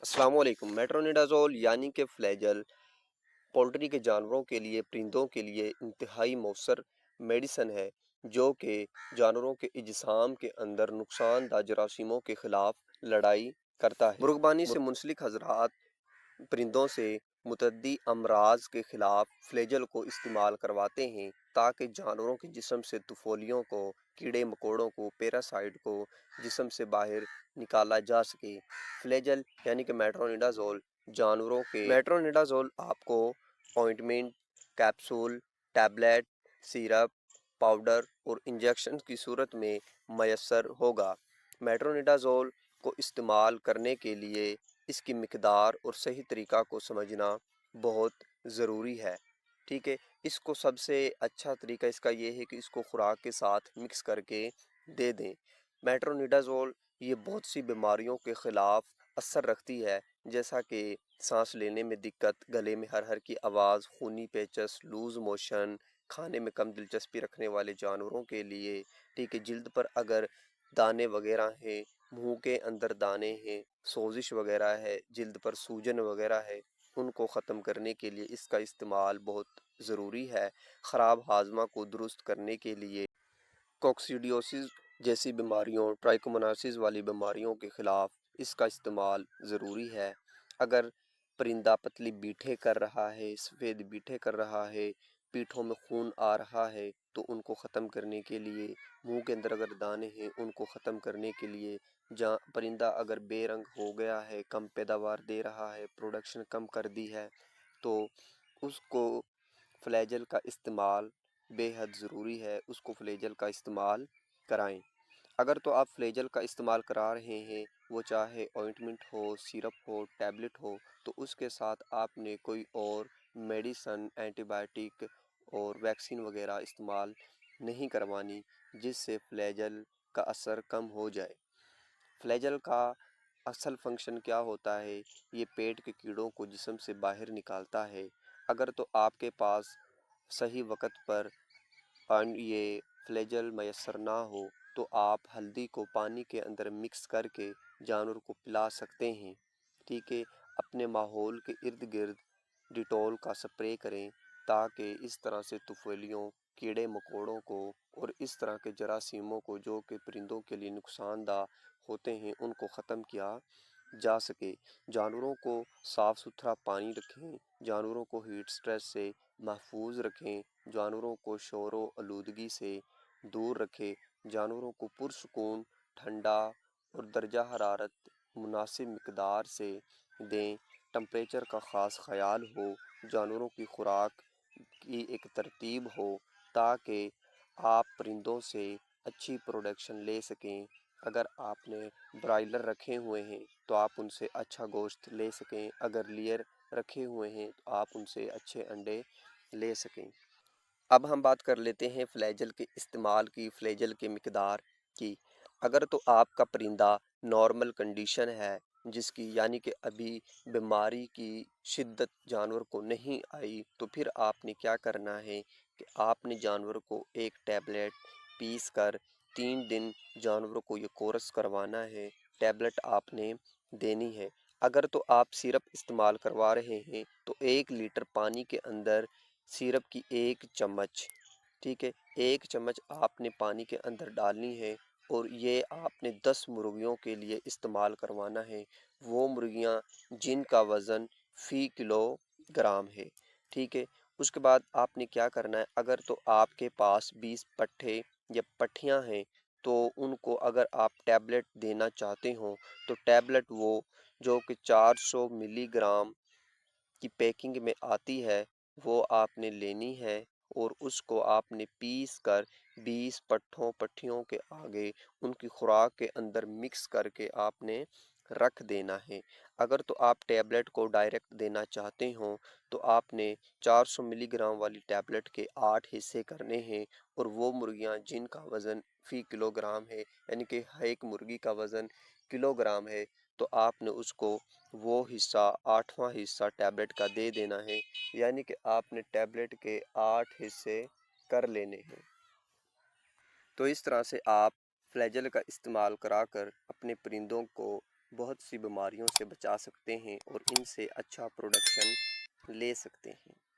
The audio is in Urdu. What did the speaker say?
السلام علیکم۔ میٹرونیڈازول یعنی کہ فلیجل پولٹری کے جانوروں کے لیے پرندوں کے لیے انتہائی مؤثر میڈیسن ہے جو کہ جانوروں کے اجسام کے اندر نقصان دہ جراثیموں کے خلاف لڑائی کرتا ہے۔ مرغبانی سے منسلک حضرات پرندوں سے متعدی امراض کے خلاف فلیجل کو استعمال کرواتے ہیں تاکہ جانوروں کے جسم سے طفولیوں کو، کیڑے مکوڑوں کو، پیراسائٹ کو جسم سے باہر نکالا جا سکے۔ فلیجل یعنی کہ میٹرونیڈازول آپ کو ointment, capsule, tablet, syrup, powder اور انجیکشن کی صورت میں میسر ہوگا۔ میٹرونیڈازول کو استعمال کرنے کے لیے اس کی مقدار اور صحیح طریقہ کو سمجھنا بہت ضروری ہے، ٹھیک ہے۔ اس کو سب سے اچھا طریقہ اس کا یہ ہے کہ اس کو خوراک کے ساتھ مکس کر کے دے دیں۔ میٹرونیڈازول یہ بہت سی بیماریوں کے خلاف اثر رکھتی ہے، جیسا کہ سانس لینے میں دقت، گلے میں ہر ہر کی آواز، خونی پیچس، لوز موشن، کھانے میں کم دلچسپی رکھنے والے جانوروں کے لیے، ٹھیک ہے۔ جلد پر اگر دانے وغیرہ ہیں، منہ کے اندر دانے ہیں، سوزش وغیرہ ہے، جلد پر سوجن وغیرہ ہے، ان کو ختم کرنے کے لیے اس کا استعمال بہت ضروری ہے۔ خراب ہاضمہ کو درست کرنے کے لیے کوکسیڈیوسس جیسی بیماریوں، ٹرائکوموناسس والی بیماریوں کے خلاف اس کا استعمال ضروری ہے۔ اگر پرندہ پتلی بیٹھے کر رہا ہے، سفید بیٹھے کر رہا ہے، پیٹھوں میں خون آ رہا ہے تو ان کو ختم کرنے کے لیے، منہ کے اندر اگر دانے ہیں ان کو ختم کرنے کے لیے، پرندہ اگر بے رنگ ہو گیا ہے، کم پیداوار دے رہا ہے، پروڈکشن کم کر دی ہے تو اس کو فلیجل کا استعمال بے حد ضروری ہے، اس کو فلیجل کا استعمال کرائیں۔ اگر تو آپ فلیجل کا استعمال کرا رہے ہیں، وہ چاہے آئنٹمنٹ ہو، سیرپ ہو، ٹیبلٹ ہو، تو اس کے ساتھ آپ نے کوئی اور میڈیسن، اینٹی بائیوٹک اور ویکسین وغیرہ استعمال نہیں کروانی جس سے فلیجل کا اثر کم ہو جائے۔ فلیجل کا اصل فنکشن کیا ہوتا ہے؟ یہ پیٹ کے کیڑوں کو جسم سے باہر نکالتا ہے۔ اگر تو آپ کے پاس صحیح وقت پر یہ فلیجل میسر نہ ہو تو آپ ہلدی کو پانی کے اندر مکس کر کے جانور کو پلا سکتے ہیں، ٹھیک ہے۔ اپنے ماحول کے ارد گرد ڈیٹول کا سپرے کریں تاکہ اس طرح سے طفیلیوں، کیڑے مکوڑوں کو اور اس طرح کے جراثیموں کو جو کہ پرندوں کے لیے نقصان دہ ہوتے ہیں ان کو ختم کیا جا سکے۔ جانوروں کو صاف ستھرا پانی رکھیں، جانوروں کو ہیٹ سٹریس سے محفوظ رکھیں، جانوروں کو شور و آلودگی سے دور رکھیں، جانوروں کو پرسکون ٹھنڈا اور درجہ حرارت مناسب مقدار سے دیں، ٹمپریچر کا خاص خیال ہو، جانوروں کی خوراک کی ایک ترتیب ہو تاکہ آپ پرندوں سے اچھی پروڈکشن لے سکیں۔ اگر آپ نے برائلر رکھے ہوئے ہیں تو آپ ان سے اچھا گوشت لے سکیں، اگر لیئر رکھے ہوئے ہیں تو آپ ان سے اچھے انڈے لے سکیں۔ اب ہم بات کر لیتے ہیں فلیجل کے استعمال کی، فلیجل کی مقدار کی۔ اگر تو آپ کا پرندہ نارمل کنڈیشن ہے جس کی یعنی کہ ابھی بیماری کی شدت جانور کو نہیں آئی، تو پھر آپ نے کیا کرنا ہے کہ آپ نے جانور کو ایک ٹیبلٹ پیس کر 3 دن جانوروں کو یہ کورس کروانا ہے، ٹیبلٹ آپ نے دینی ہے۔ اگر تو آپ سیرپ استعمال کروا رہے ہیں تو 1 لیٹر پانی کے اندر سیرپ کی 1 چمچ، ٹھیک ہے، 1 چمچ آپ نے پانی کے اندر ڈالنی ہے اور یہ آپ نے 10 مرغیوں کے لیے استعمال کروانا ہے، وہ مرغیاں جن کا وزن فی کلو گرام ہے، ٹھیک ہے۔ اس کے بعد آپ نے کیا کرنا ہے، اگر تو آپ کے پاس 20 پٹھے یا پٹھیاں ہیں تو ان کو اگر آپ ٹیبلٹ دینا چاہتے ہوں تو ٹیبلٹ وہ جو کہ 400 ملی گرام کی پیکنگ میں آتی ہے وہ آپ نے لینی ہے اور اس کو آپ نے پیس کر 20 پٹھیوں کے آگے ان کی خوراک کے اندر مکس کر کے آپ نے رکھ دینا ہے۔ اگر تو آپ ٹیبلٹ کو ڈائریکٹ دینا چاہتے ہوں تو آپ نے 400 ملی گرام والی ٹیبلٹ کے 8 حصے کرنے ہیں اور وہ مرغیاں جن کا وزن فی کلو گرام ہے یعنی کہ ایک مرغی کا وزن کلو گرام ہے تو آپ نے اس کو وہ حصہ 8واں حصہ ٹیبلٹ کا دے دینا ہے، یعنی کہ آپ نے ٹیبلٹ کے 8 حصے کر لینے ہیں۔ تو اس طرح سے آپ فلیجل کا استعمال کرا کر اپنے پرندوں کو بہت سی بیماریوں سے بچا سکتے ہیں اور ان سے اچھا پروڈکشن لے سکتے ہیں۔